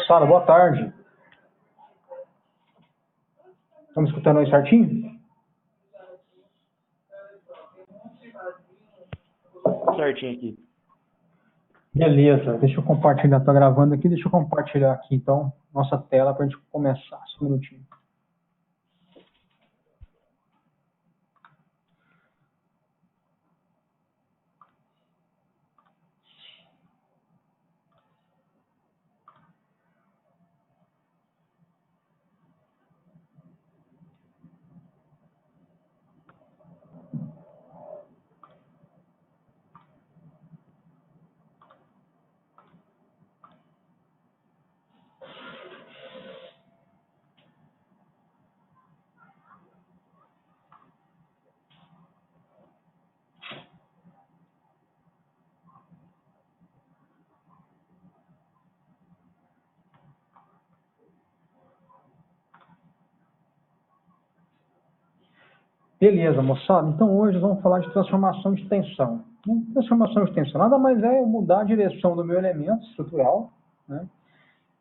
Sara, boa tarde. Estão me escutando aí certinho? Certinho aqui. Beleza, deixa eu compartilhar, tô gravando aqui, deixa eu compartilhar aqui então nossa tela para a gente começar, só um minutinho. Beleza, moçada. Então hoje vamos falar de transformação de tensão. Transformação de tensão nada mais é eu mudar a direção do meu elemento estrutural, né?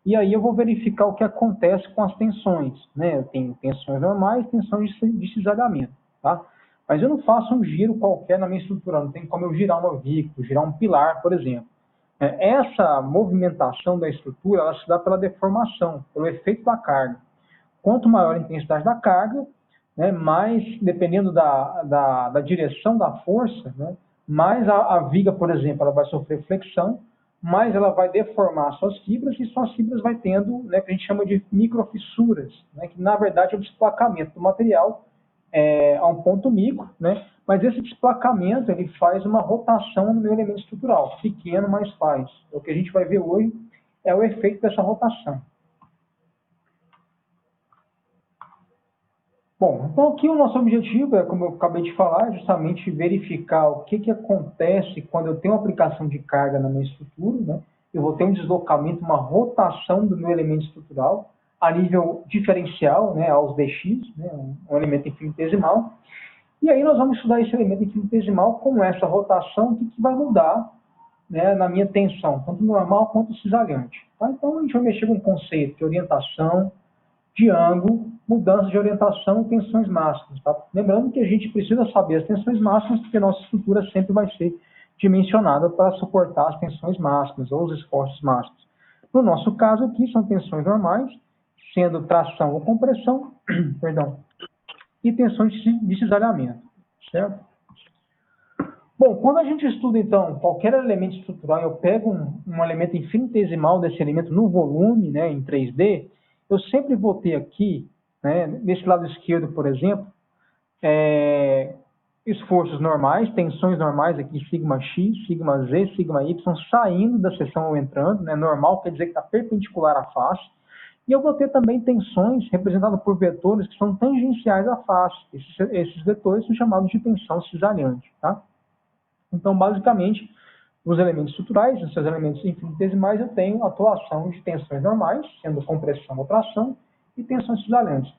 E aí eu vou verificar o que acontece com as tensões, né? Eu tenho tensões normais, tensões de cisalhamento, tá? Mas eu não faço um giro qualquer na minha estrutura, não tem como eu girar uma vícula, girar um pilar, por exemplo. Essa movimentação da estrutura, ela se dá pela deformação, pelo efeito da carga. Quanto maior a intensidade da carga, né, mais, dependendo da direção da força, né, mais a viga, por exemplo, ela vai sofrer flexão, mais ela vai deformar suas fibras e suas fibras vai tendo, né, que a gente chama de microfissuras, né, que na verdade é o desplacamento do material a um ponto micro, né, mas esse desplacamento ele faz uma rotação no meu elemento estrutural, pequeno, mas faz. O que a gente vai ver hoje é o efeito dessa rotação. Bom, então aqui o nosso objetivo é, como eu acabei de falar, justamente verificar o que acontece quando eu tenho uma aplicação de carga na minha estrutura, né? Eu vou ter um deslocamento, uma rotação do meu elemento estrutural a nível diferencial, né, aos dx, né, um elemento infinitesimal. E aí nós vamos estudar esse elemento infinitesimal com essa rotação, o que vai mudar, né, na minha tensão, tanto normal quanto cisalhante. Tá? Então a gente vai mexer com o conceito de orientação, de ângulo, mudança de orientação e tensões máximas. Tá? Lembrando que a gente precisa saber as tensões máximas, porque a nossa estrutura sempre vai ser dimensionada para suportar as tensões máximas ou os esforços máximos. No nosso caso aqui, são tensões normais, sendo tração ou compressão, perdão, e tensões de cisalhamento, certo? Bom, quando a gente estuda, então, qualquer elemento estrutural, eu pego um elemento infinitesimal desse elemento no volume, né, em 3D, eu sempre vou ter aqui, né, nesse lado esquerdo, por exemplo, esforços normais, tensões normais aqui, sigma x, sigma z, sigma y, saindo da seção ou entrando, né, normal quer dizer que está perpendicular à face, e eu vou ter também tensões representadas por vetores que são tangenciais à face. Esses vetores são chamados de tensão cisalhante, tá? Então, basicamente, nos elementos estruturais, nos seus elementos infinitesimais, eu tenho atuação de tensões normais, sendo compressão ou tração, e tensões cisalhantes.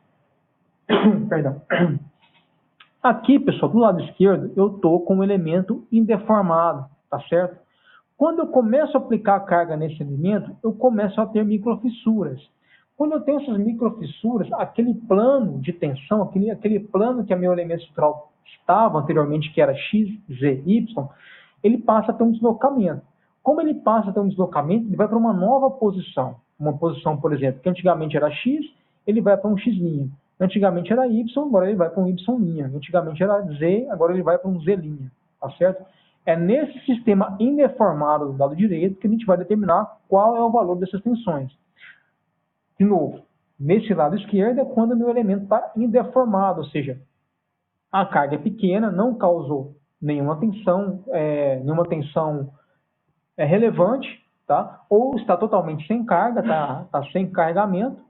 Perdão. Aqui, pessoal, do lado esquerdo, eu estou com um elemento indeformado, tá certo? Quando eu começo a aplicar a carga nesse elemento, eu começo a ter microfissuras. Quando eu tenho essas microfissuras, aquele plano de tensão, aquele plano que a meu elemento estrutural estava anteriormente, que era x, z, y, ele passa a ter um deslocamento. Como ele passa a ter um deslocamento, ele vai para uma nova posição. Uma posição, por exemplo, que antigamente era x, ele vai para um x'. Antigamente era y, agora ele vai para um y'. Antigamente era z, agora ele vai para um z'. Tá certo? É nesse sistema indeformado do lado direito que a gente vai determinar qual é o valor dessas tensões. De novo, nesse lado esquerdo é quando o meu elemento está indeformado, ou seja, a carga é pequena, não causou nenhuma tensão relevante, tá? Ou está totalmente sem carga, tá sem carregamento.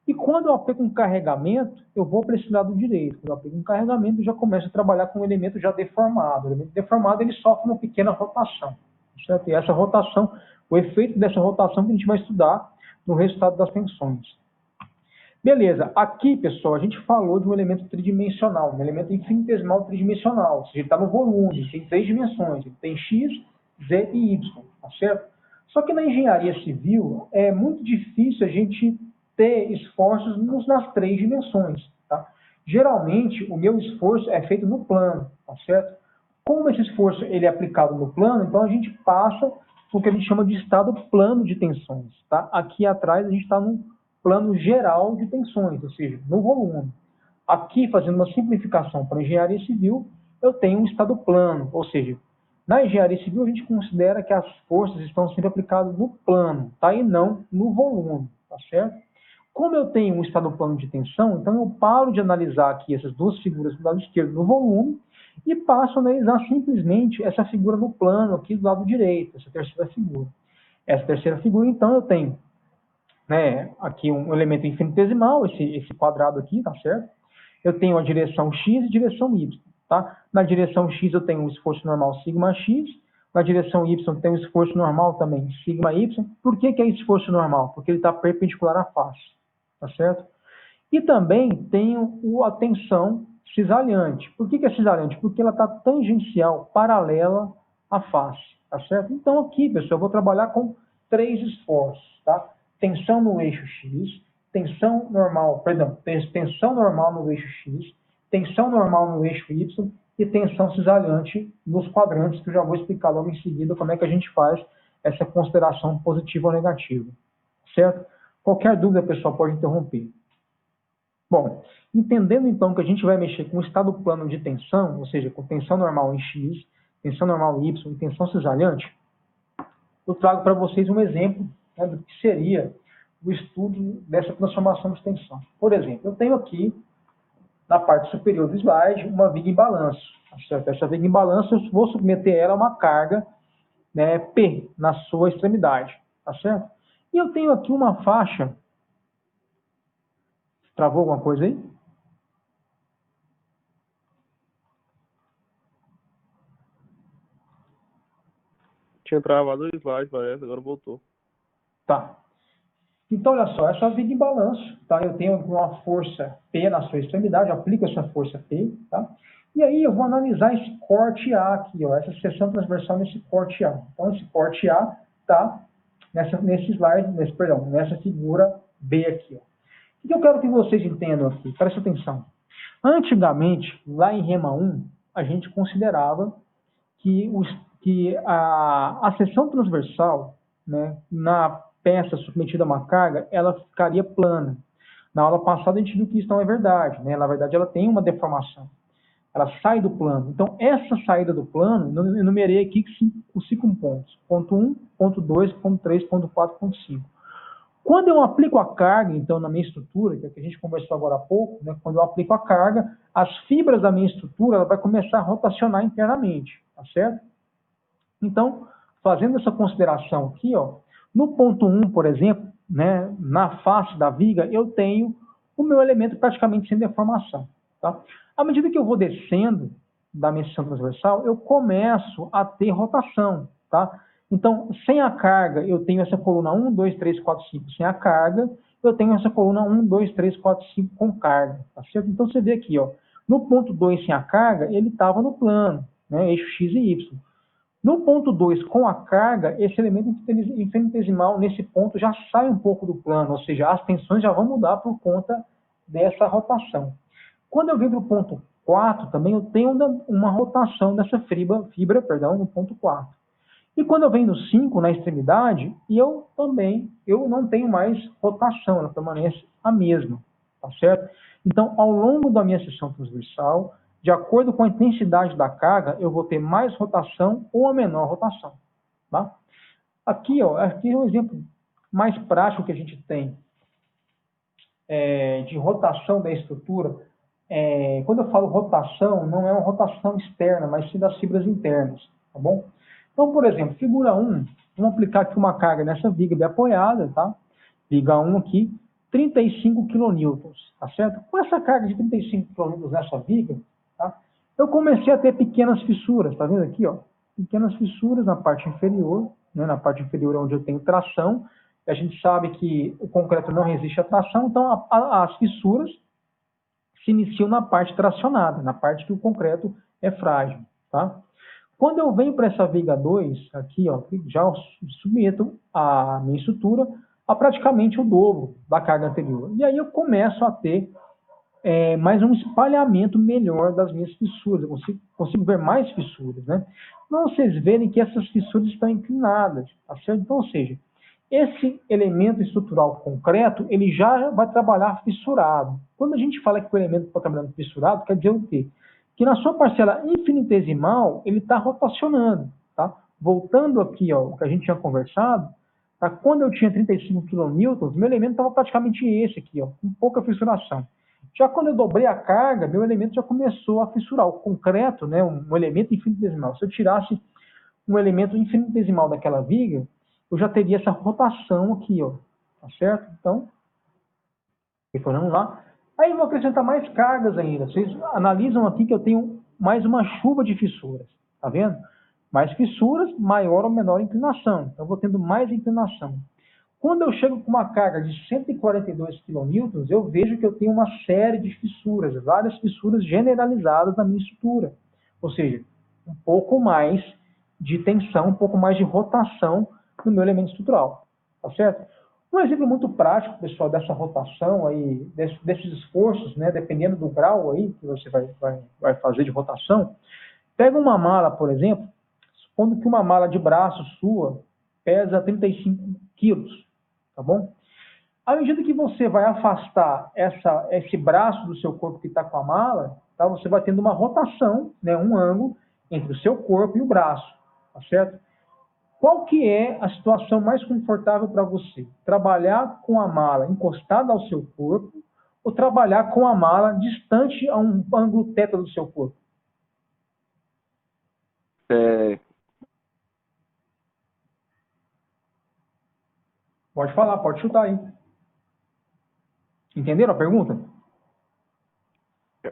E quando eu aplico um carregamento, eu vou para esse lado direito. Quando eu aplico um carregamento, eu já começo a trabalhar com um elemento já deformado. O elemento deformado, ele sofre uma pequena rotação, certo? E essa rotação, o efeito dessa rotação que a gente vai estudar no resultado das tensões. Beleza, aqui, pessoal, a gente falou de um elemento tridimensional, um elemento infinitesimal tridimensional, ou seja, ele está no volume, tem 3 dimensões, ele tem x, z e y, tá certo? Só que na engenharia civil é muito difícil a gente ter esforços nas três dimensões, tá? Geralmente, o meu esforço é feito no plano, tá certo? Como esse esforço ele é aplicado no plano, então a gente passa o que a gente chama de estado plano de tensões, tá? Aqui atrás a gente está no plano geral de tensões, ou seja, no volume. Aqui, fazendo uma simplificação para a engenharia civil, eu tenho um estado plano, ou seja, na engenharia civil a gente considera que as forças estão sendo aplicadas no plano, tá? E não no volume, tá certo? Como eu tenho um estado plano de tensão, então eu paro de analisar aqui essas duas figuras do lado esquerdo no volume e passo a analisar simplesmente essa figura no plano aqui do lado direito, essa terceira figura. Essa terceira figura, então, eu tenho, né, aqui um elemento infinitesimal, esse quadrado aqui, tá certo? Eu tenho a direção x e direção y, tá? Na direção x eu tenho um esforço normal sigma x, na direção y eu tenho um esforço normal também sigma y. Por que é esforço normal? Porque ele está perpendicular à face, tá certo? E também tenho a tensão cisalhante. Por que é cisalhante? Porque ela está tangencial, paralela à face, tá certo? Então aqui, pessoal, eu vou trabalhar com três esforços, tá? Tensão no eixo x, tensão normal no eixo x, tensão normal no eixo y e tensão cisalhante nos quadrantes, que eu já vou explicar logo em seguida como é que a gente faz essa consideração positiva ou negativa, certo? Qualquer dúvida, pessoal, pode interromper. Bom, entendendo então que a gente vai mexer com o estado plano de tensão, ou seja, com tensão normal em x, tensão normal em y e tensão cisalhante, eu trago para vocês um exemplo, né, do que seria o estudo dessa transformação de tensão. Por exemplo, eu tenho aqui, na parte superior do slide, uma viga em balanço. Tá certo? Essa viga em balanço, eu vou submeter ela a uma carga, né, P, na sua extremidade. Tá certo? E eu tenho aqui uma faixa. Travou alguma coisa aí? Tinha travado o slide, parece, agora voltou. Tá. Então, olha só, essa viga em balanço, tá? Eu tenho uma força P na sua extremidade, eu aplico essa força P, tá? E aí eu vou analisar esse corte A aqui, ó, essa seção transversal nesse corte A. Então, esse corte A tá nesse slide, nessa figura B aqui, ó. O que eu quero que vocês entendam aqui? Presta atenção. Antigamente, lá em Rema 1, a gente considerava que a seção transversal, né, na peça submetida a uma carga, ela ficaria plana. Na aula passada a gente viu que isso não é verdade, né? Na verdade ela tem uma deformação. Ela sai do plano. Então essa saída do plano, eu enumerei aqui os 5 pontos. Ponto 1, ponto 2, ponto 3, ponto 4, ponto 5. Quando eu aplico a carga, então, na minha estrutura, que é o que a gente conversou agora há pouco, né? Quando eu aplico a carga, as fibras da minha estrutura ela vai começar a rotacionar internamente, tá certo? Então, fazendo essa consideração aqui, ó, no ponto 1, por exemplo, né, na face da viga, eu tenho o meu elemento praticamente sem deformação. Tá? À medida que eu vou descendo da minha seção transversal, eu começo a ter rotação. Tá? Então, sem a carga, eu tenho essa coluna 1, 2, 3, 4, 5 sem a carga, eu tenho essa coluna 1, 2, 3, 4, 5 com carga. Tá certo? Então, você vê aqui, ó, no ponto 2 sem a carga, ele estava no plano, né, eixo x e y. No ponto 2, com a carga, esse elemento infinitesimal, nesse ponto, já sai um pouco do plano, ou seja, as tensões já vão mudar por conta dessa rotação. Quando eu venho para o ponto 4, também eu tenho uma rotação dessa fibra no ponto 4. E quando eu venho no 5, na extremidade, eu não tenho mais rotação, ela permanece a mesma, tá certo? Então, ao longo da minha seção transversal, de acordo com a intensidade da carga, eu vou ter mais rotação ou a menor rotação. Tá? Aqui é um exemplo mais prático que a gente tem de rotação da estrutura. Quando eu falo rotação, não é uma rotação externa, mas sim das fibras internas. Tá bom? Então, por exemplo, figura 1, vamos aplicar aqui uma carga nessa viga bem apoiada, tá? Viga 1 aqui, 35 kN, tá certo? Com essa carga de 35 kN nessa viga, tá? Eu comecei a ter pequenas fissuras, tá vendo aqui, ó? Pequenas fissuras na parte inferior, né? Na parte inferior é onde eu tenho tração. A gente sabe que o concreto não resiste à tração, então as fissuras se iniciam na parte tracionada, na parte que o concreto é frágil, tá? Quando eu venho para essa viga 2, aqui, ó, já submeto a minha estrutura a praticamente o dobro da carga anterior. E aí eu começo a ter mais um espalhamento melhor das minhas fissuras. Eu consigo ver mais fissuras, né? Então, vocês verem que essas fissuras estão inclinadas, tá certo? Então, ou seja, esse elemento estrutural concreto, ele já vai trabalhar fissurado. Quando a gente fala que o elemento está trabalhando fissurado, quer dizer o quê? Que na sua parcela infinitesimal, ele está rotacionando, tá? Voltando aqui, ó, o que a gente tinha conversado, tá? Quando eu tinha 35 kN, meu elemento estava praticamente esse aqui, ó, com pouca fissuração. Já quando eu dobrei a carga, meu elemento já começou a fissurar. O concreto, né, um elemento infinitesimal, se eu tirasse um elemento infinitesimal daquela viga, eu já teria essa rotação aqui, ó, tá certo? Então, retornando lá. Aí eu vou acrescentar mais cargas ainda. Vocês analisam aqui que eu tenho mais uma chuva de fissuras, tá vendo? Mais fissuras, maior ou menor inclinação. Então, eu vou tendo mais inclinação. Quando eu chego com uma carga de 142 kN, eu vejo que eu tenho uma série de fissuras, várias fissuras generalizadas na minha estrutura. Ou seja, um pouco mais de tensão, um pouco mais de rotação no meu elemento estrutural. Tá certo? Um exemplo muito prático, pessoal, dessa rotação aí, desses esforços, né, dependendo do grau aí que você vai fazer de rotação, pega uma mala, por exemplo, supondo que uma mala de braço sua pesa 35 quilos, tá bom? À medida que você vai afastar esse braço do seu corpo que está com a mala, tá? Você vai tendo uma rotação, né, um ângulo entre o seu corpo e o braço, tá certo? Qual que é a situação mais confortável para você? Trabalhar com a mala encostada ao seu corpo ou trabalhar com a mala distante a um ângulo θ do seu corpo? Pode falar, pode chutar aí. Entenderam a pergunta?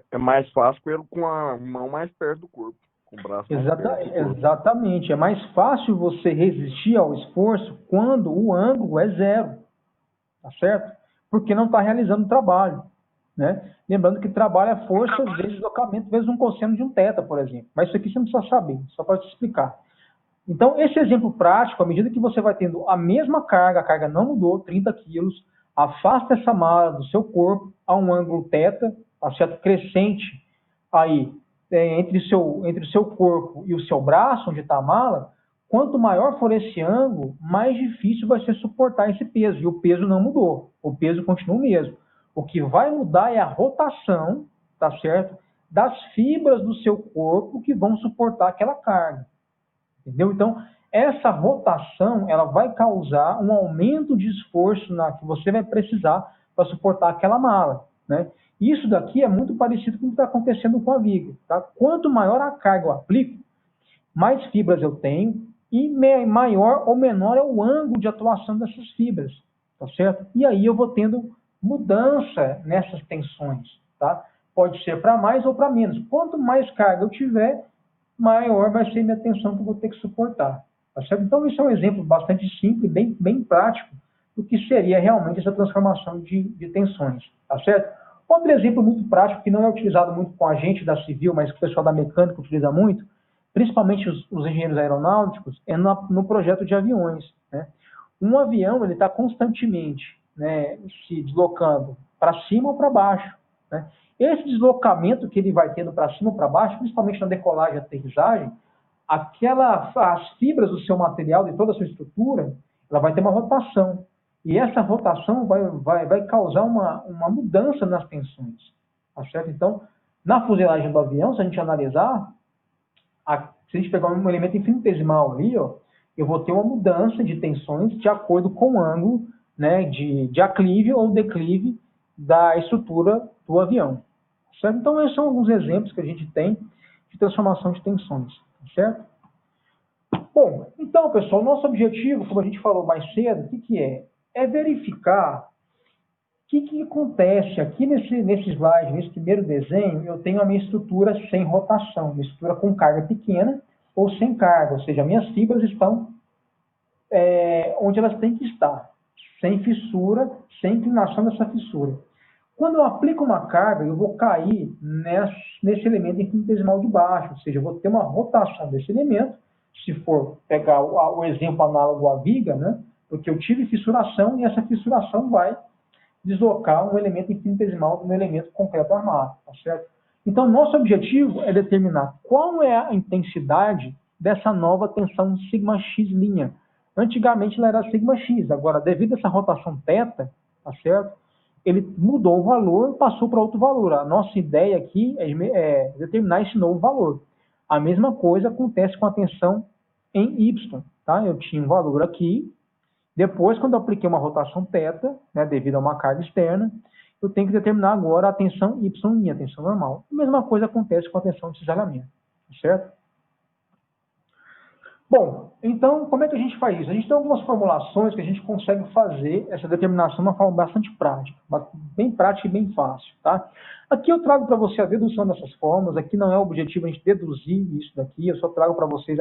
É mais fácil com a mão mais perto do corpo, com o braço mais perto do corpo. Exatamente. É mais fácil você resistir ao esforço quando o ângulo é zero. Tá certo? Porque não está realizando o trabalho. Né? Lembrando que trabalho é força vezes deslocamento, vezes um cosseno de um θ, por exemplo. Mas isso aqui você não precisa saber, só para te explicar. Então, esse exemplo prático, à medida que você vai tendo a mesma carga, a carga não mudou, 30 quilos, afasta essa mala do seu corpo a um ângulo θ, tá certo? Crescente aí, entre o seu corpo e o seu braço, onde está a mala, quanto maior for esse ângulo, mais difícil vai ser suportar esse peso. E o peso não mudou, o peso continua o mesmo. O que vai mudar é a rotação, tá certo? Das fibras do seu corpo que vão suportar aquela carga. Entendeu? Então, essa rotação, ela vai causar um aumento de esforço que você vai precisar para suportar aquela mala, né? Isso daqui é muito parecido com o que está acontecendo com a viga, tá? Quanto maior a carga eu aplico, mais fibras eu tenho e maior ou menor é o ângulo de atuação dessas fibras, tá certo? E aí eu vou tendo mudança nessas tensões, tá? Pode ser para mais ou para menos. Quanto mais carga eu tiver, maior vai ser minha tensão que eu vou ter que suportar. Tá certo? Então, isso é um exemplo bastante simples, bem prático, do que seria realmente essa transformação de tensões. Tá certo? Outro exemplo muito prático, que não é utilizado muito com a gente da civil, mas que o pessoal da mecânica utiliza muito, principalmente os engenheiros aeronáuticos, é no projeto de aviões. Né? Um avião ele está constantemente, né, se deslocando para cima ou para baixo. Né? Esse deslocamento que ele vai tendo para cima ou para baixo, principalmente na decolagem e aterrissagem, as fibras do seu material, de toda a sua estrutura, ela vai ter uma rotação. E essa rotação vai causar uma mudança nas tensões. Tá certo? Então, na fuselagem do avião, se a gente analisar, se a gente pegar um elemento infinitesimal ali, ó, eu vou ter uma mudança de tensões de acordo com o ângulo, né, de aclive ou declive da estrutura do avião. Certo? Então, esses são alguns exemplos que a gente tem de transformação de tensões. Certo? Bom, então, pessoal, nosso objetivo, como a gente falou mais cedo, o que é? É verificar o que acontece aqui nesse slide, nesse primeiro desenho, eu tenho a minha estrutura sem rotação, minha estrutura com carga pequena ou sem carga, ou seja, minhas fibras estão onde elas têm que estar, sem fissura, sem inclinação dessa fissura. Quando eu aplico uma carga, eu vou cair nesse elemento infinitesimal de baixo, ou seja, eu vou ter uma rotação desse elemento, se for pegar o exemplo análogo à viga, né? Porque eu tive fissuração e essa fissuração vai deslocar um elemento infinitesimal de um elemento concreto armado, tá certo? Então, nosso objetivo é determinar qual é a intensidade dessa nova tensão σx'. Antigamente ela era σx, agora, devido a essa rotação θ, tá certo? Ele mudou o valor, passou para outro valor. A nossa ideia aqui é determinar esse novo valor. A mesma coisa acontece com a tensão em Y, tá? Eu tinha um valor aqui, depois, quando eu apliquei uma rotação θ, né, devido a uma carga externa, eu tenho que determinar agora a tensão Y', a tensão normal. A mesma coisa acontece com a tensão de cisalhamento, certo? Bom, então, como é que a gente faz isso? A gente tem algumas formulações que a gente consegue fazer essa determinação de uma forma bastante prática, bem prática e bem fácil, tá? Aqui eu trago para você a dedução dessas fórmulas, aqui não é o objetivo a gente deduzir isso daqui, eu só trago para vocês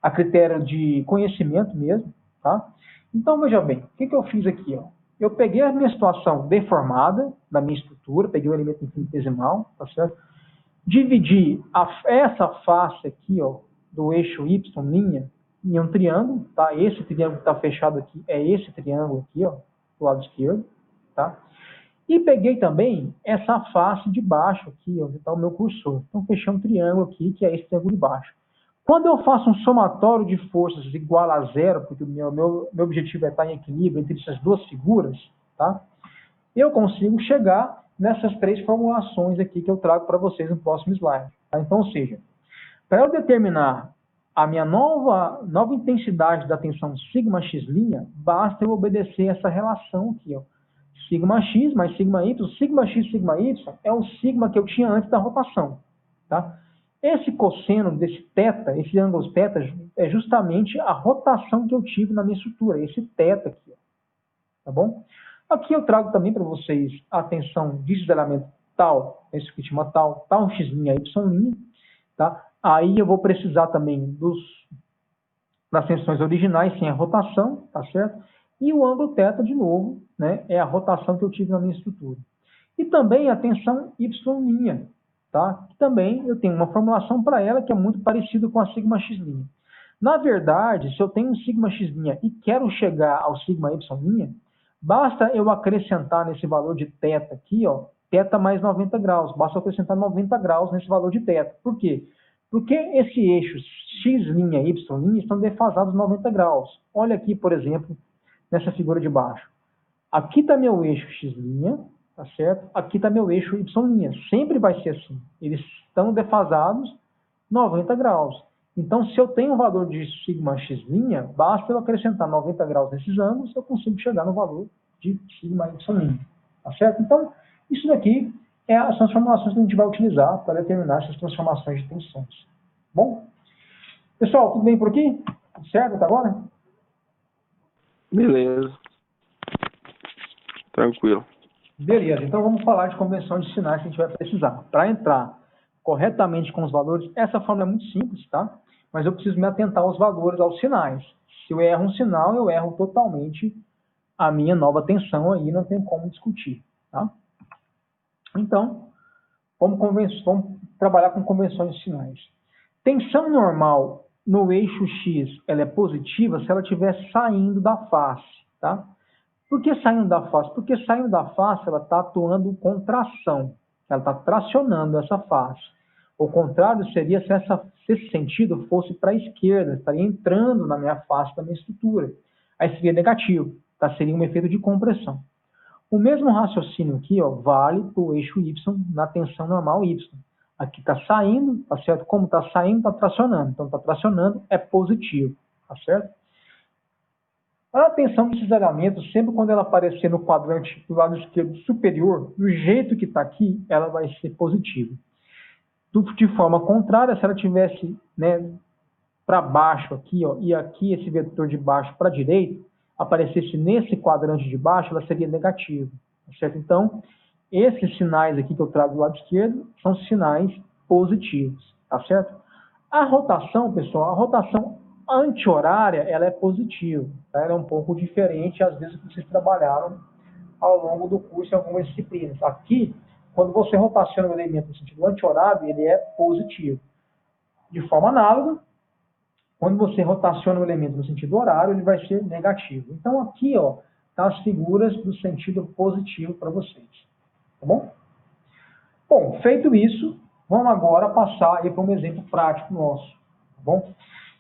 a critério de conhecimento mesmo, tá? Então, veja bem, o que eu fiz aqui, ó? Eu peguei a minha situação deformada da minha estrutura, peguei o elemento infinitesimal, tá certo? Dividi essa face aqui, ó, do eixo Y' em um triângulo, tá? Esse triângulo que está fechado aqui é esse triângulo aqui, ó, do lado esquerdo, tá? E peguei também essa face de baixo aqui, onde está o meu cursor. Então, fechei um triângulo aqui, que é esse triângulo de baixo. Quando eu faço um somatório de forças igual a zero, porque o meu objetivo é estar em equilíbrio entre essas duas figuras, tá? Eu consigo chegar nessas três formulações aqui que eu trago para vocês no próximo slide. Tá? Então, ou seja, para eu determinar a minha nova intensidade da tensão σx', basta eu obedecer essa relação aqui, ó. Σx mais σy, σx, σy é o sigma que eu tinha antes da rotação, tá? Esse cosseno desse θ, esse ângulo θ, é justamente a rotação que eu tive na minha estrutura, esse θ aqui, ó, tá bom? Aqui eu trago também para vocês a tensão de cisalhamento tal, esse que chama tal x', y', tá? Aí eu vou precisar também das tensões originais sem a rotação, tá certo? E o ângulo θ, de novo, né, é a rotação que eu tive na minha estrutura. E também a tensão y', tá? Que também eu tenho uma formulação para ela que é muito parecida com a σx'. Na verdade, se eu tenho um σx' e quero chegar ao σy', basta eu acrescentar nesse valor de θ aqui, ó, θ mais 90 graus. Basta eu acrescentar 90 graus nesse valor de θ. Por quê? Porque esse eixo x', y' estão defasados 90 graus. Olha aqui, por exemplo, nessa figura de baixo. Aqui está meu eixo x', tá certo? Aqui está meu eixo y'. Sempre vai ser assim. Eles estão defasados 90 graus. Então, se eu tenho um valor de σx', basta eu acrescentar 90 graus nesses ângulos, eu consigo chegar no valor de σy'. Tá certo? Então, isso daqui são as formulações que a gente vai utilizar para determinar essas transformações de tensões. Bom? Pessoal, tudo bem por aqui? Tudo certo até agora? Beleza. Tranquilo. Beleza, então vamos falar de convenção de sinais que a gente vai precisar. Para entrar corretamente com os valores, essa fórmula é muito simples, tá? Mas eu preciso me atentar aos valores, aos sinais. Se eu erro um sinal, eu erro totalmente a minha nova tensão aí, não tem como discutir, tá? Então, vamos trabalhar com convenções de sinais. Tensão normal no eixo X, ela é positiva se ela estiver saindo da face, tá? Por que saindo da face? Porque saindo da face, ela está atuando com tração. Ela está tracionando essa face. O contrário seria se esse sentido fosse para a esquerda, estaria entrando na minha face, da minha estrutura. Aí seria negativo, tá? Seria um efeito de compressão. O mesmo raciocínio aqui, ó, vale para o eixo Y na tensão normal Y. Aqui está saindo, tá certo? Como está saindo, está tracionando. Então, está tracionando, é positivo, tá certo? A tensão de cisalhamento, sempre quando ela aparecer no quadrante do lado esquerdo superior, do jeito que está aqui, ela vai ser positiva. De forma contrária, se ela tivesse, né, para baixo aqui, ó, e aqui esse vetor de baixo para a direita, aparecesse nesse quadrante de baixo, ela seria negativa, tá certo? Então, esses sinais aqui que eu trago do lado esquerdo são sinais positivos, tá certo? A rotação, pessoal, a rotação anti-horária, ela é positiva, tá? Ela é um pouco diferente, às vezes, que vocês trabalharam ao longo do curso em algumas disciplinas. Aqui, quando você rotaciona o elemento no sentido anti-horário, ele é positivo. De forma análoga, quando você rotaciona o elemento no sentido horário, ele vai ser negativo. Então, aqui, ó, tá as figuras do sentido positivo para vocês. Tá bom? Bom, feito isso, vamos agora passar para um exemplo prático nosso. Tá bom?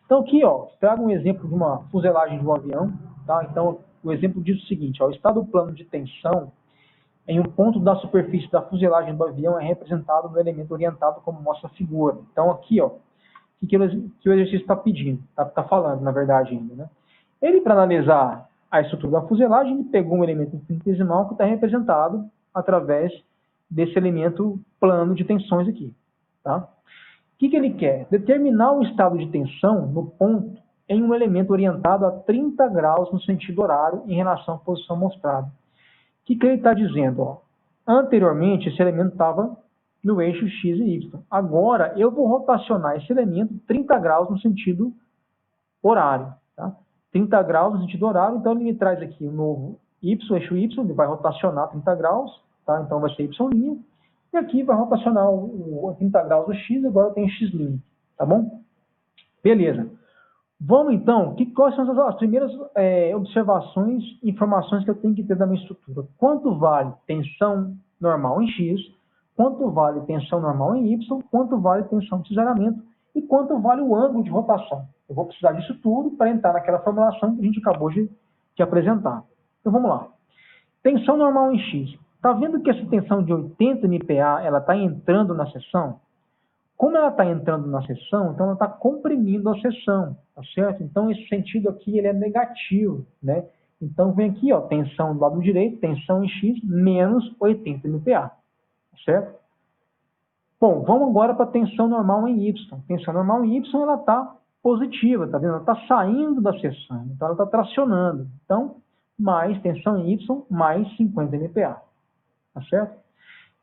Então, aqui, ó, trago um exemplo de uma fuselagem de um avião. Tá? Então, o exemplo diz o seguinte, ó, o estado plano de tensão em um ponto da superfície da fuselagem do avião é representado no elemento orientado como mostra a figura. Então, aqui, ó, que o exercício está pedindo, está falando, na verdade, ainda, né? Ele, para analisar a estrutura da fuselagem, ele pegou um elemento infinitesimal que está representado através desse elemento plano de tensões aqui, tá? O que ele quer? Determinar o estado de tensão no ponto em um elemento orientado a 30 graus no sentido horário em relação à posição mostrada. O que ele está dizendo? Ó? Anteriormente, esse elemento estava no eixo x e y. Agora, eu vou rotacionar esse elemento 30 graus no sentido horário. Tá? 30 graus no sentido horário, então ele me traz aqui um novo y, eixo y, ele vai rotacionar 30 graus, tá? Então vai ser y', e aqui vai rotacionar o 30 graus do x, agora eu tenho x', tá bom? Beleza. Vamos então, quais são as primeiras observações, informações que eu tenho que ter da minha estrutura? Quanto vale tensão normal em x, quanto vale tensão normal em y, quanto vale tensão de cisalhamento e quanto vale o ângulo de rotação. Eu vou precisar disso tudo para entrar naquela formulação que a gente acabou de apresentar. Então vamos lá. Tensão normal em x. Está vendo que essa tensão de 80 MPa ela está entrando na seção? Como ela está entrando na seção, então ela está comprimindo a seção, tá certo? Então esse sentido aqui ele é negativo, né? Então vem aqui, ó, tensão do lado direito, tensão em x menos 80 MPa, tá certo? Bom, vamos agora para a tensão normal em y. Tensão normal em y ela está positiva, tá vendo? Ela está saindo da seção, então ela está tracionando. Então, mais tensão em y mais 50 MPa, tá certo?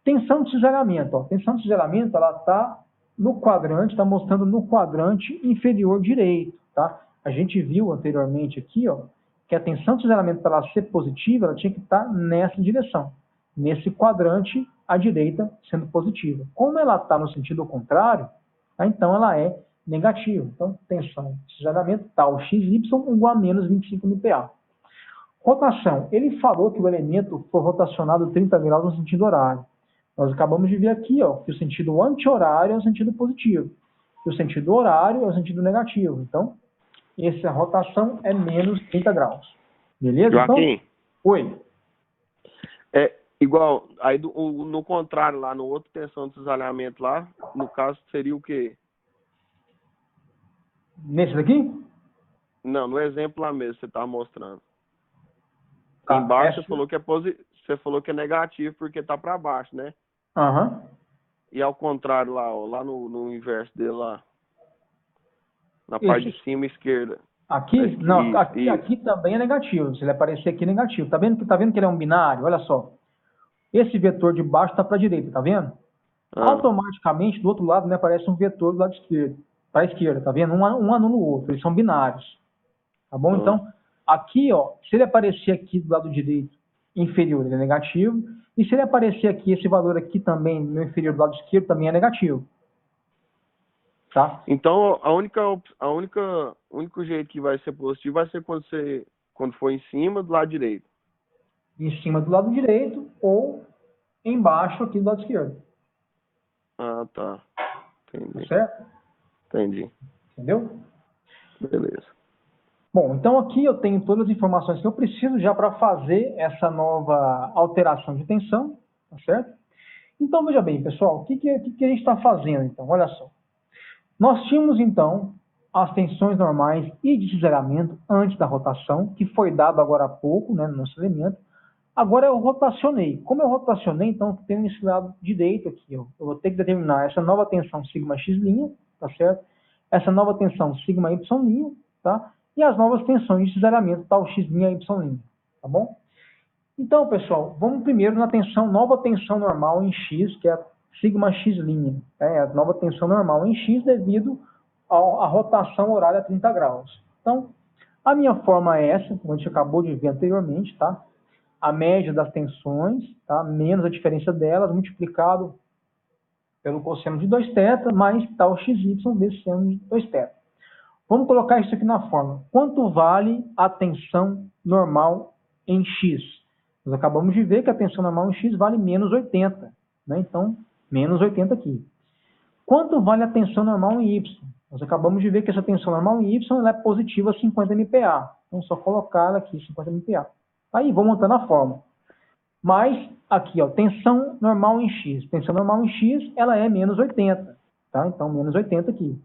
Tensão de cisalhamento, ó. Tensão de cisalhamento ela está no quadrante, está mostrando no quadrante inferior direito, tá? A gente viu anteriormente aqui, ó, que a tensão de cisalhamento para ela ser positiva, ela tinha que estar nessa direção, nesse quadrante à direita sendo positiva. Como ela está no sentido contrário, tá? Então ela é negativa. Então, tensão de cisalhamento tal XY igual a menos 25 MPa. Rotação. Ele falou que o elemento foi rotacionado 30 graus no sentido horário. Nós acabamos de ver aqui, ó, que o sentido anti-horário é o sentido positivo. E o sentido horário é o sentido negativo. Então, essa rotação é menos 30 graus. Beleza? Joaquim, então, oi. É igual, aí no contrário, lá no outro tensão de cisalhamento lá, no caso seria o quê? Nesse daqui? Não, no exemplo lá mesmo, você estava mostrando. Tá, embaixo você falou que é negativo porque está para baixo, né? Aham. E ao contrário lá, ó, lá no inverso dele lá. Na parte de cima esquerda. Aqui? Não, aqui também é negativo. Se ele aparecer aqui, é negativo. Tá vendo que ele é um binário? Olha só. Esse vetor de baixo está para a direita, tá vendo? Automaticamente, do outro lado, né, aparece um vetor do lado esquerdo. Para a esquerda, tá vendo? Um anula o outro. Eles são binários. Tá bom? Então, aqui, ó, se ele aparecer aqui do lado direito inferior, ele é negativo. E se ele aparecer aqui, esse valor aqui também, no inferior do lado esquerdo, também é negativo. Tá? Então, o único jeito que vai ser positivo vai ser quando for em cima do lado direito. Em cima do lado direito ou embaixo aqui do lado esquerdo. Ah, tá. Entendi. Tá certo? Entendi. Entendeu? Beleza. Bom, então aqui eu tenho todas as informações que eu preciso já para fazer essa nova alteração de tensão, tá certo? Então, veja bem, pessoal, o que a gente está fazendo, então? Olha só. Nós tínhamos, então, as tensões normais e de cisalhamento antes da rotação, que foi dado agora há pouco, né, no nosso elemento. Agora eu rotacionei. Como eu rotacionei, então, eu tenho esse lado direito aqui, ó. Eu vou ter que determinar essa nova tensão sigma x', tá certo? Essa nova tensão sigma y', tá? E as novas tensões de cisalhamento tal x' e y', tá bom? Então, pessoal, vamos primeiro na nova tensão normal em x, que é a sigma x', é a nova tensão normal em x devido à rotação horária a 30 graus. Então, a minha forma é essa, como a gente acabou de ver anteriormente, tá? a média das tensões, tá? Menos a diferença delas, multiplicado pelo cosseno de 2θ, mais tal xy vezes seno de 2θ. Vamos colocar isso aqui na fórmula. Quanto vale a tensão normal em x? Nós acabamos de ver que a tensão normal em x vale menos 80. Né? Então, menos 80 aqui. Quanto vale a tensão normal em y? Nós acabamos de ver que essa tensão normal em y ela é positiva 50 MPa. Então, só colocar ela aqui, 50 MPa. Aí, vou montando a fórmula. Mas, aqui, ó, tensão normal em x. Tensão normal em x, ela é menos 80. Tá? Então, menos 80 aqui.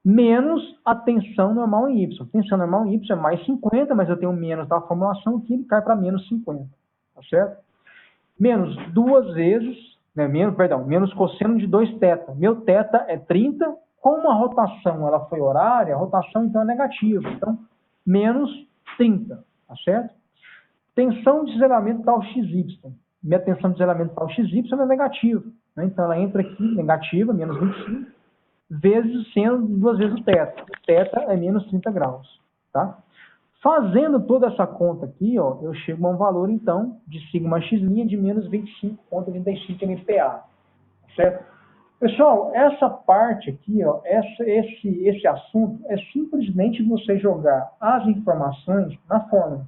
Menos a tensão normal em y. Tensão normal em y é mais 50, mas eu tenho menos da formulação aqui, ele cai para menos 50. Tá certo? Menos duas vezes, né, menos cosseno de 2θ. Meu θ é 30. Como a rotação ela foi horária, a rotação então é negativa. Então, menos 30. Tá certo? Tensão de cisalhamento tal xy. Minha tensão de cisalhamento tal xy é negativa. Né? Então, ela entra aqui, negativa, menos 25, vezes seno duas vezes o θ. O θ é menos 30 graus. Tá? Fazendo toda essa conta aqui, ó, eu chego a um valor, então, de sigma x' de menos 25,35 MPa. Certo? Pessoal, essa parte aqui, ó, esse assunto é simplesmente você jogar as informações na fórmula.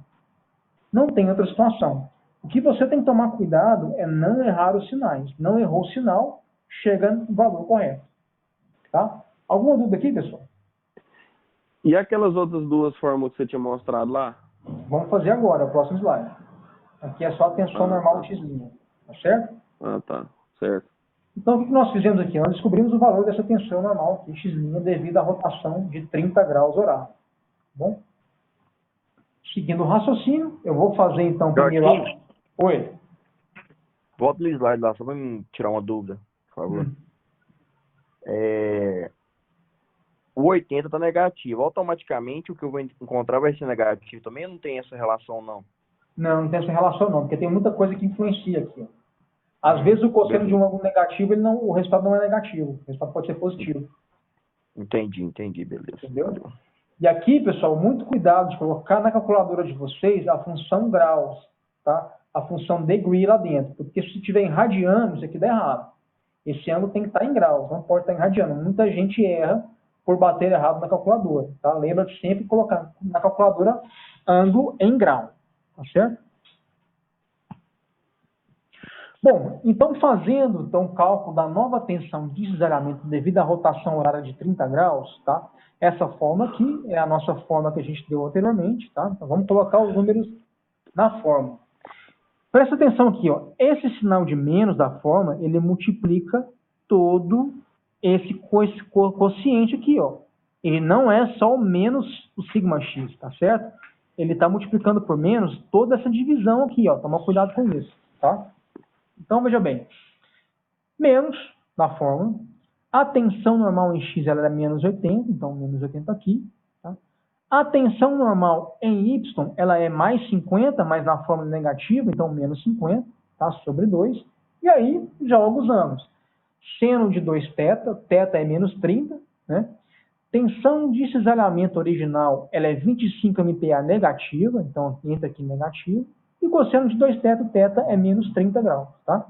Não tem outra situação. O que você tem que tomar cuidado é não errar os sinais. Não errou o sinal, chega no valor correto. Tá? Alguma dúvida aqui, pessoal? E aquelas outras duas fórmulas que você tinha mostrado lá? Vamos fazer agora, o próximo slide. Aqui é só a tensão normal x'. Tá certo? Ah, tá. Certo. Então, o que nós fizemos aqui? Nós descobrimos o valor dessa tensão normal aqui, x' devido à rotação de 30 graus horário. Tá bom? Seguindo o raciocínio, eu vou fazer então primeiro... Oi. Volta no slide lá, só para me tirar uma dúvida, por favor. O 80 está negativo. Automaticamente o que eu vou encontrar vai ser negativo também? Não tem essa relação, não? Não tem essa relação não, porque tem muita coisa que influencia aqui. Ó. Às vezes o cosseno de um ângulo negativo, o resultado não é negativo. O resultado pode ser positivo. Entendi, beleza. Entendeu? E aqui, pessoal, muito cuidado de colocar na calculadora de vocês a função graus, tá? A função degree lá dentro, porque se tiver em radiano, isso aqui dá errado. Esse ângulo tem que estar em graus, não pode estar em radiano. Muita gente erra por bater errado na calculadora, tá? Lembra de sempre colocar na calculadora ângulo em grau, tá certo? Bom, então fazendo o cálculo da nova tensão de cisalhamento devido à rotação horária de 30 graus, tá? Essa fórmula aqui é a nossa fórmula que a gente deu anteriormente, tá? Então vamos colocar os números na fórmula. Presta atenção aqui, ó. Esse sinal de menos da fórmula, ele multiplica todo esse quociente aqui, ó. Ele não é só o menos o sigma x, tá certo? Ele está multiplicando por menos toda essa divisão aqui, ó. Toma cuidado com isso, tá? Então, veja bem. Menos, na fórmula, a tensão normal em x ela é menos 80, então menos 80 aqui. Tá? A tensão normal em y ela é mais 50, mas na fórmula negativa, então menos 50, tá? Sobre 2. E aí, joga os ângulos. Seno de 2θ, θ é menos 30, né? Tensão de cisalhamento original ela é 25 MPa negativa, então entra aqui negativo. E cosseno de 2θ, θ é menos 30 graus, tá?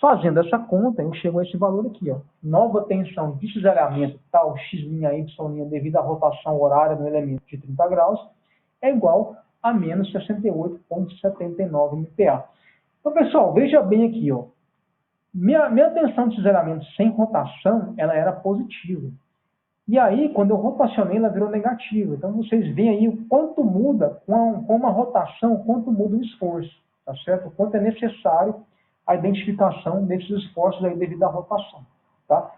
Fazendo essa conta, eu chego a esse valor aqui, ó. Nova tensão de cisalhamento tal x', y' devido à rotação horária do elemento de 30 graus é igual a menos 68,79 MPa. Então, pessoal, veja bem aqui, ó. Minha tensão de cisalhamento sem rotação, ela era positiva. E aí, quando eu rotacionei, ela virou negativa. Então, vocês veem aí o quanto muda com uma rotação, o quanto muda o esforço, tá certo? O quanto é necessário a identificação desses esforços aí devido à rotação, tá?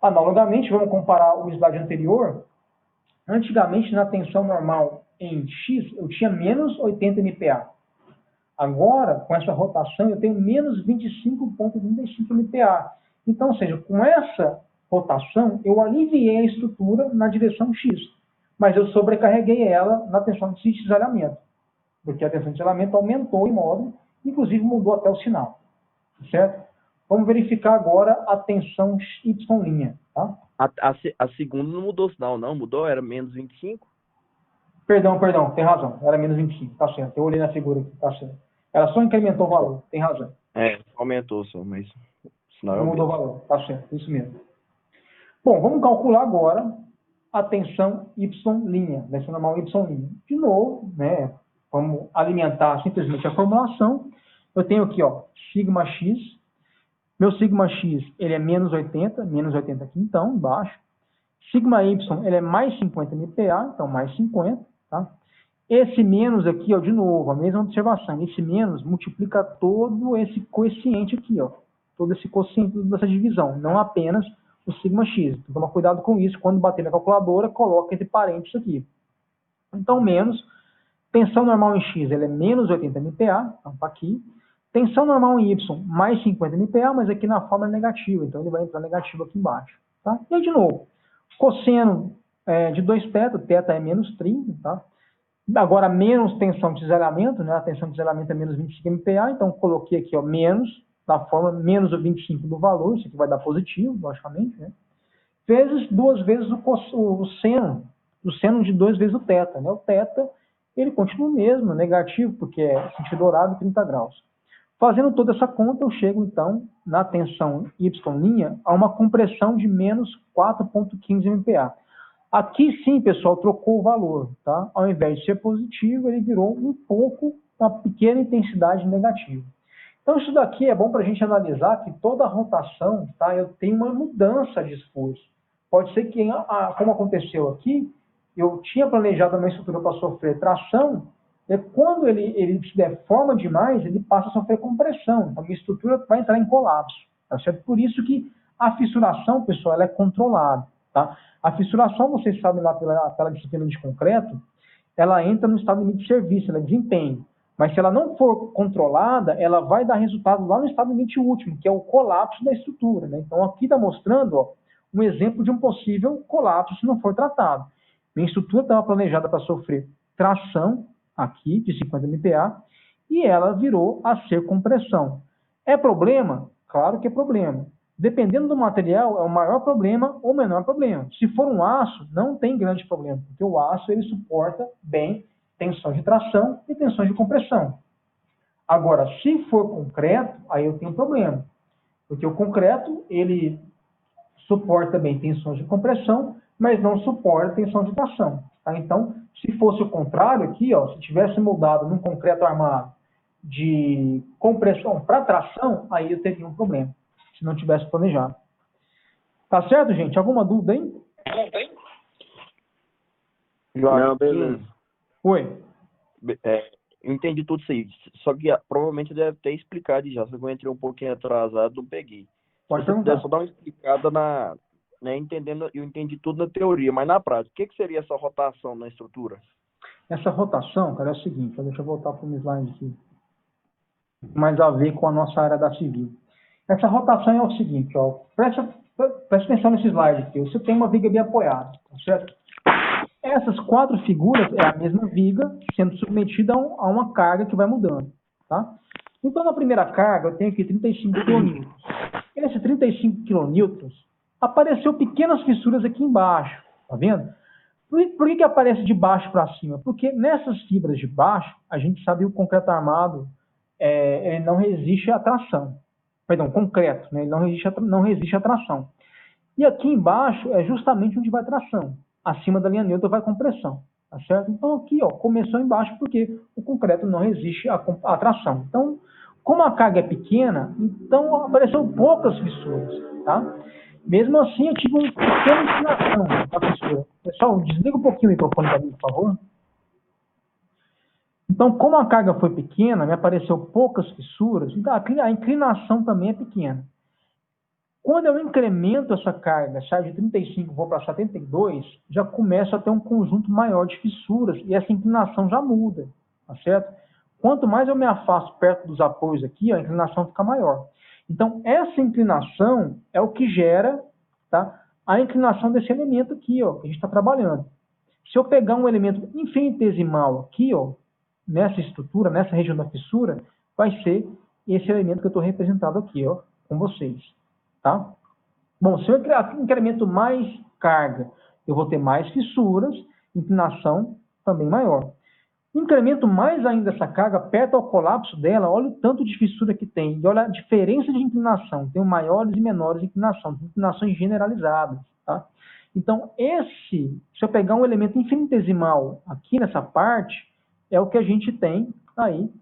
Analogamente, vamos comparar o slide anterior. Antigamente, na tensão normal em X, eu tinha menos 80 MPa. Agora, com essa rotação, eu tenho menos 25,35 MPa. Então, ou seja, com essa rotação, eu aliviei a estrutura na direção X, mas eu sobrecarreguei ela na tensão de cisalhamento, porque a tensão de cisalhamento aumentou em módulo, inclusive mudou até o sinal, certo? Vamos verificar agora a tensão Y', tá? A segunda não mudou o sinal, não? Mudou? Era menos 25? Perdão, tem razão, era menos 25, tá certo, eu olhei na figura aqui, tá certo. Ela só incrementou o valor, tem razão. Aumentou só, mas senão Não mudou o valor, tá certo, isso mesmo. Bom, vamos calcular agora a tensão Y', tensão normal Y'. De novo, né, vamos alimentar simplesmente a formulação. Eu tenho aqui, ó, sigma x. Meu sigma x, ele é menos 80 aqui então, embaixo. Sigma y, ele é mais 50 MPa, então mais 50, tá? Esse menos aqui, ó, de novo, a mesma observação. Esse menos multiplica todo esse quociente aqui, ó. Todo esse quociente dessa divisão, não apenas o sigma x. Então, toma cuidado com isso. Quando bater na calculadora, coloca entre parênteses aqui. Então, menos. Tensão normal em x, ela é menos 80 MPa, então tá aqui. Tensão normal em y, mais 50 MPa, mas aqui na forma é negativa, então ele vai entrar negativo aqui embaixo. Tá? E aí, de novo, cosseno de 2θ, θ é menos 30, tá? Agora, menos tensão de cisalhamento, né? A tensão de cisalhamento é menos 25 MPa, então coloquei aqui, ó, menos, da forma menos o 25 do valor, isso aqui vai dar positivo, logicamente, né? Vezes 2 vezes o seno de 2 vezes o θ, né? O θ, ele continua o mesmo, negativo, porque é sentido horário 30 graus. Fazendo toda essa conta, eu chego, então, na tensão Y' a uma compressão de menos 4,15 MPa. Aqui sim, pessoal, trocou o valor, tá? Ao invés de ser positivo, ele virou uma pequena intensidade negativa. Então, isso daqui é bom para a gente analisar que toda a rotação, tá? Eu tenho uma mudança de esforço. Pode ser que, como aconteceu aqui, eu tinha planejado a minha estrutura para sofrer tração, e quando ele se deforma demais, ele passa a sofrer compressão. Então, a minha estrutura vai entrar em colapso, tá certo? Por isso que a fissuração, pessoal, ela é controlada, tá? A fissuração, vocês sabem lá pela disciplina de concreto, ela entra no estado limite de serviço, ela é desempenho. Mas se ela não for controlada, ela vai dar resultado lá no estado limite último, que é o colapso da estrutura, né? Então, aqui está mostrando, ó, um exemplo de um possível colapso se não for tratado. Minha estrutura estava planejada para sofrer tração, aqui, de 50 MPa, e ela virou a ser compressão. É problema? Claro que é problema. Dependendo do material, é o maior problema ou o menor problema. Se for um aço, não tem grande problema, porque o aço ele suporta bem tensões de tração e tensões de compressão. Agora, se for concreto, aí eu tenho um problema, porque o concreto ele suporta bem tensões de compressão, mas não suporta tensão de tração. Tá? Então, se fosse o contrário aqui, ó, se tivesse mudado num concreto armado de compressão para tração, aí eu teria um problema, se não tivesse planejado. Tá certo, gente? Alguma dúvida aí? Não, beleza. Oi. Eu entendi tudo isso aí, só que provavelmente deve ter explicado já, só que eu entrei um pouquinho atrasado, não peguei. Pode Se você perguntar. puder só dar uma explicada né, eu entendi tudo na teoria, mas na prática, o que seria essa rotação na estrutura? Essa rotação, cara, é o seguinte, deixa eu voltar para o slide aqui, mais a ver com a nossa área da civil. Essa rotação é o seguinte, ó, preste atenção nesse slide aqui, você tem uma viga bem apoiada, tá certo? Essas 4 figuras é a mesma viga sendo submetida a uma carga que vai mudando, tá? Então, na primeira carga, eu tenho aqui 35 kN. Esse 35 kN apareceu pequenas fissuras aqui embaixo, tá vendo? Por que aparece de baixo para cima? Porque nessas fibras de baixo, a gente sabe que o concreto armado ele não resiste à tração. Perdão, concreto, né? Ele não resiste à tração. E aqui embaixo é justamente onde vai tração. Acima da linha neutra vai compressão, tá certo? Então aqui, ó, começou embaixo porque o concreto não resiste à tração. Então, como a carga é pequena, então apareceu poucas fissuras, tá? Mesmo assim, eu tive uma pequena inclinação da fissura. Pessoal, desliga um pouquinho o microfone para mim, por favor. Então, como a carga foi pequena, me apareceu poucas fissuras, então a inclinação também é pequena. Quando eu incremento essa carga, sai de 35 vou para 72, já começa a ter um conjunto maior de fissuras e essa inclinação já muda, tá certo? Quanto mais eu me afasto perto dos apoios aqui, a inclinação fica maior. Então, essa inclinação é o que gera, tá, a inclinação desse elemento aqui, ó, que a gente está trabalhando. Se eu pegar um elemento infinitesimal aqui, ó, nessa estrutura, nessa região da fissura, vai ser esse elemento que eu estou representado aqui, ó, com vocês. Tá? Bom, se eu incremento mais carga, eu vou ter mais fissuras, inclinação também maior. Incremento mais ainda essa carga perto ao colapso dela, olha o tanto de fissura que tem. E olha a diferença de inclinação. Tem maiores e menores inclinações generalizadas. Tá? Então, se eu pegar um elemento infinitesimal aqui nessa parte, é o que a gente tem aí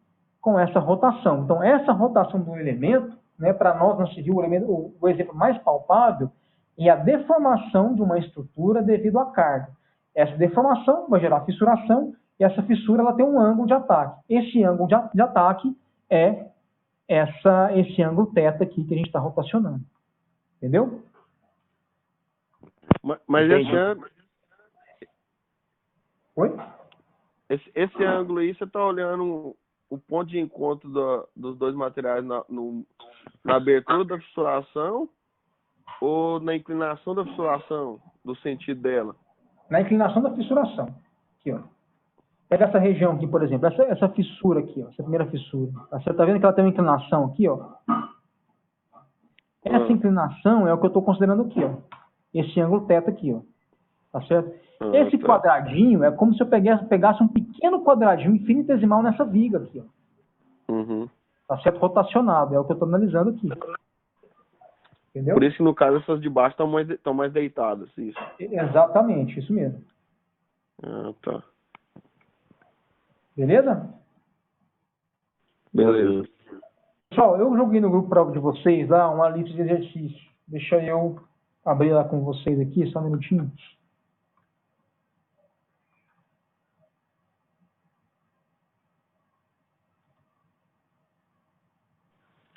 com essa rotação. Então, essa rotação do elemento, né, para nós na civil, o exemplo mais palpável é a deformação de uma estrutura devido à carga. Essa deformação vai gerar fissuração, e essa fissura ela tem um ângulo de ataque. Esse ângulo de ataque é esse ângulo θ aqui que a gente está rotacionando. Entendeu? Mas esse ângulo... Oi? Esse ângulo aí, você está olhando o ponto de encontro dos dois materiais na abertura da fissuração ou na inclinação da fissuração, do sentido dela? Na inclinação da fissuração. Aqui, ó. Pega essa região aqui, por exemplo, essa fissura aqui, ó, essa primeira fissura. Você está vendo que ela tem uma inclinação aqui, ó? Essa inclinação é o que eu estou considerando aqui, ó. Esse ângulo θ aqui, ó. Tá certo? Esse quadradinho é como se eu pegasse um pequeno quadradinho infinitesimal nessa viga aqui, ó. Uhum. Tá certo? Rotacionado, é o que eu estou analisando aqui. Entendeu? Por isso que, no caso, essas de baixo estão mais deitadas, isso. Exatamente, isso mesmo. Ah, tá. Beleza? Beleza. Pessoal, eu joguei no grupo prova de vocês lá uma lista de exercícios. Deixa eu abrir lá com vocês aqui, só um minutinho.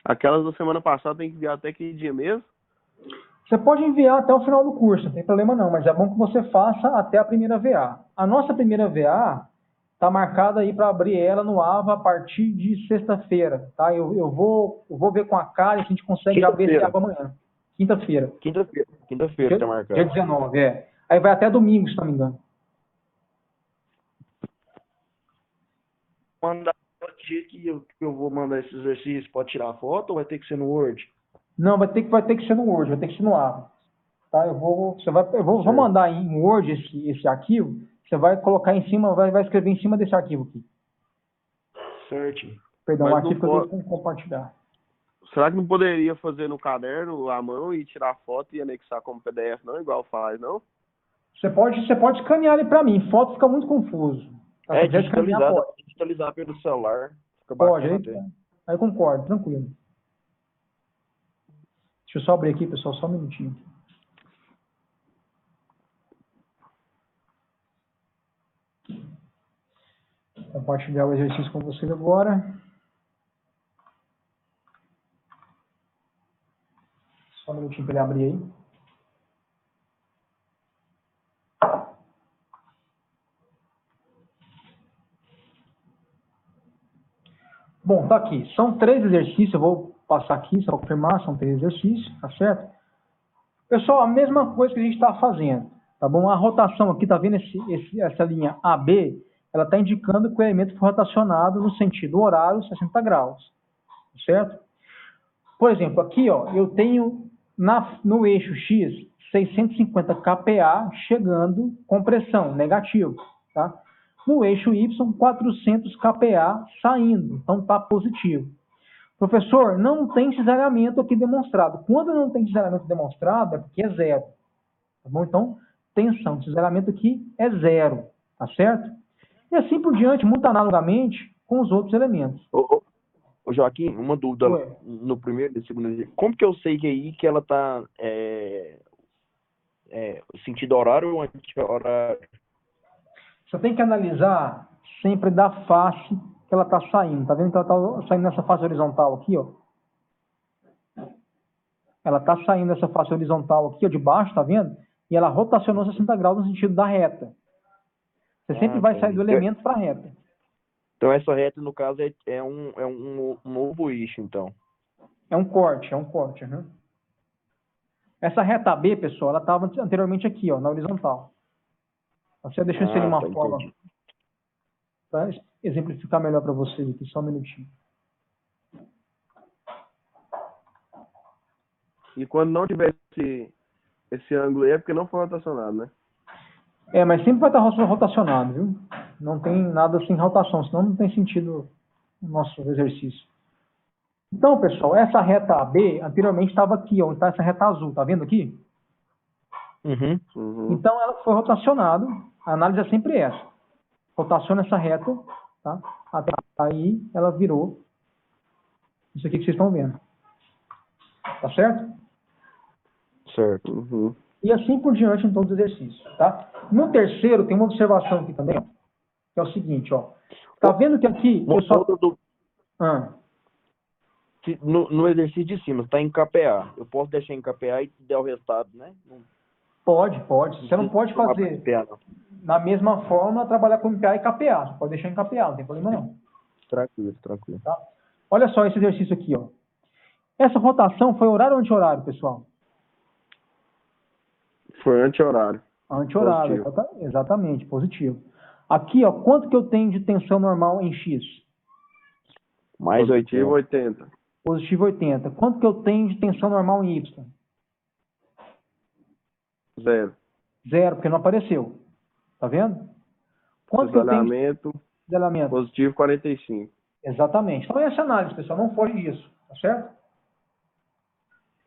Aquelas da semana passada tem que enviar até que dia mesmo? Você pode enviar até o final do curso, não tem problema não, mas é bom que você faça até a primeira VA. A nossa primeira VA está marcada aí para abrir ela no AVA a partir de sexta-feira, tá? Eu vou ver com a Karen se a gente consegue abrir esse AVA amanhã. Quinta-feira. Quinta-feira está marcado. Dia 19, é. Aí vai até domingo, se não me engano. Mandar o dia que eu vou mandar esse exercício, pode tirar foto ou vai ter que ser no Word? Não, vai ter que ser no Word, vai ter que ser no AVA. Tá? Eu vou mandar em Word esse arquivo, você vai colocar em cima, vai escrever em cima desse arquivo aqui. Certo. Perdão, Mas o arquivo que eu tenho que compartilhar. Será que não poderia fazer no caderno, à mão, e tirar foto e anexar como PDF, não? Igual faz, não? Você pode escanear ele para mim. Foto fica muito confuso. Tá? É, digitalizar pelo celular. Fica pode, bacana. aí eu concordo, tranquilo. Deixa eu só abrir aqui, pessoal, só um minutinho. Compartilhar o exercício com vocês agora. Só um minutinho para ele abrir aí. Bom, tá aqui. São 3 exercícios, eu vou passar aqui só para confirmar, são 3 exercícios, tá certo? Pessoal, a mesma coisa que a gente está fazendo, tá bom? A rotação aqui, tá vendo essa linha AB? Ela está indicando que o elemento foi rotacionado no sentido horário, 60 graus, certo? Por exemplo, aqui, ó, eu tenho no eixo X 650 kPa chegando com pressão, negativo, tá? No eixo Y, 400 kPa saindo, então está positivo. Professor, não tem cisalhamento aqui demonstrado. Quando não tem cisalhamento demonstrado, é porque é zero. Tá bom? Então, tensão, cisalhamento aqui é zero, tá certo? E assim por diante, muito analogamente com os outros elementos. Ô Joaquim, uma dúvida no primeiro e segundo exercício. Como que eu sei que aí que ela está sentido horário ou anti-horário? Você tem que analisar sempre da face que ela está saindo. Tá vendo que ela está saindo nessa face horizontal aqui, ó? Ela está saindo nessa face horizontal aqui, ó, de baixo, tá vendo? E ela rotacionou 60 graus no sentido da reta. Você sempre vai sair do elemento para a reta. Então essa reta, no caso, é um novo eixo, então. É um corte. Uhum. Essa reta B, pessoal, ela estava anteriormente aqui, ó, na horizontal. Você deixa eu inserir uma forma para exemplificar melhor para vocês aqui, só um minutinho. E quando não tiver esse ângulo aí, é porque não foi rotacionado, né? Mas sempre vai estar rotacionado, viu? Não tem nada sem rotação, senão não tem sentido o nosso exercício. Então, pessoal, essa reta AB anteriormente estava aqui, onde está essa reta azul, tá vendo aqui? Uhum. Então, ela foi rotacionada, a análise é sempre essa. Rotaciona essa reta, tá? Até aí ela virou isso aqui que vocês estão vendo. Tá certo? Certo. Uhum. E assim por diante em todos os exercícios, tá? No terceiro, tem uma observação aqui também, ó, que é o seguinte, ó. Tá vendo que aqui eu só... No exercício de cima, está em KPA. Eu posso deixar em KPA e der o resultado, né? Pode. Você não pode fazer KPA, não. na mesma forma trabalhar com MPA e KPA. Você pode deixar em KPA, não tem problema não. Tranquilo. Tá? Olha só esse exercício aqui, ó. Essa rotação foi horário ou anti-horário, pessoal? Foi anti-horário. Anti-horário, exatamente, positivo. Aqui, ó, quanto que eu tenho de tensão normal em X? Mais Positivo 80. 80. Positivo 80. Quanto que eu tenho de tensão normal em Y? 0. 0, porque não apareceu. Tá vendo? Quanto que eu tenho de Isolamento isolamento? positivo 45. Exatamente. Então, essa análise, pessoal, não foge disso, tá certo?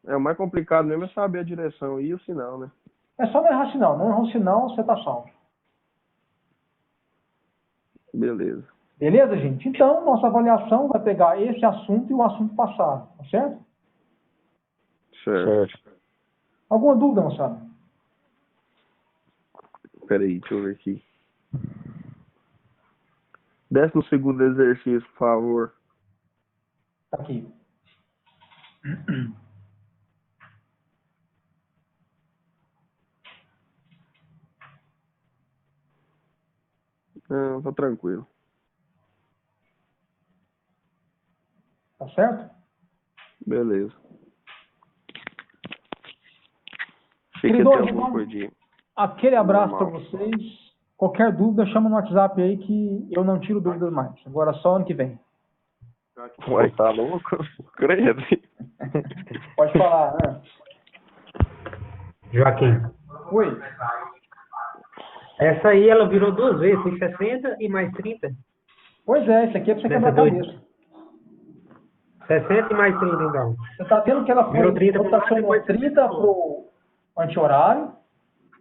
O mais complicado mesmo é saber a direção e o sinal, né? É só não errar sinal. Não errar o sinal, você tá salvo. Beleza. Beleza, gente? Então, nossa avaliação vai pegar esse assunto e o assunto passado, tá certo? Certo. Alguma dúvida, moçada? Peraí, deixa eu ver aqui. 12º exercício, por favor. Tá aqui. Não, tá tranquilo. Tá certo? Beleza. Achei que Queridos, ia ter alguma então, coisinha. aquele abraço para Normal. vocês. Qualquer dúvida, chama no WhatsApp aí que eu não tiro dúvidas mais. Agora só ano que vem. Ué, tá louco? Credo. Pode falar, né? Joaquim, Oi. essa aí ela virou 2 vezes, foi 60 e mais 30. Pois é, isso aqui é para você quebrar a doido. cabeça. 60 e mais 30, então. Você tá vendo que ela foi Virou 30 pro lado, rotacionou depois 30 pro anti-horário,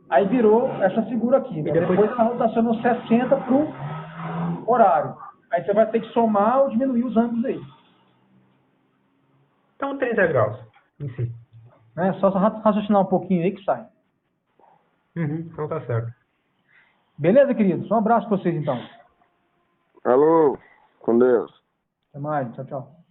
aí virou essa figura aqui. Né? depois- Depois ela rotacionou 60 pro horário. Aí você vai ter que somar ou diminuir os ângulos aí. Então 30 graus em si. Né? Só raciocinar um pouquinho aí que sai. Então tá certo. Beleza, queridos? Um abraço para vocês então. Alô, com Deus. Até mais. Tchau, tchau.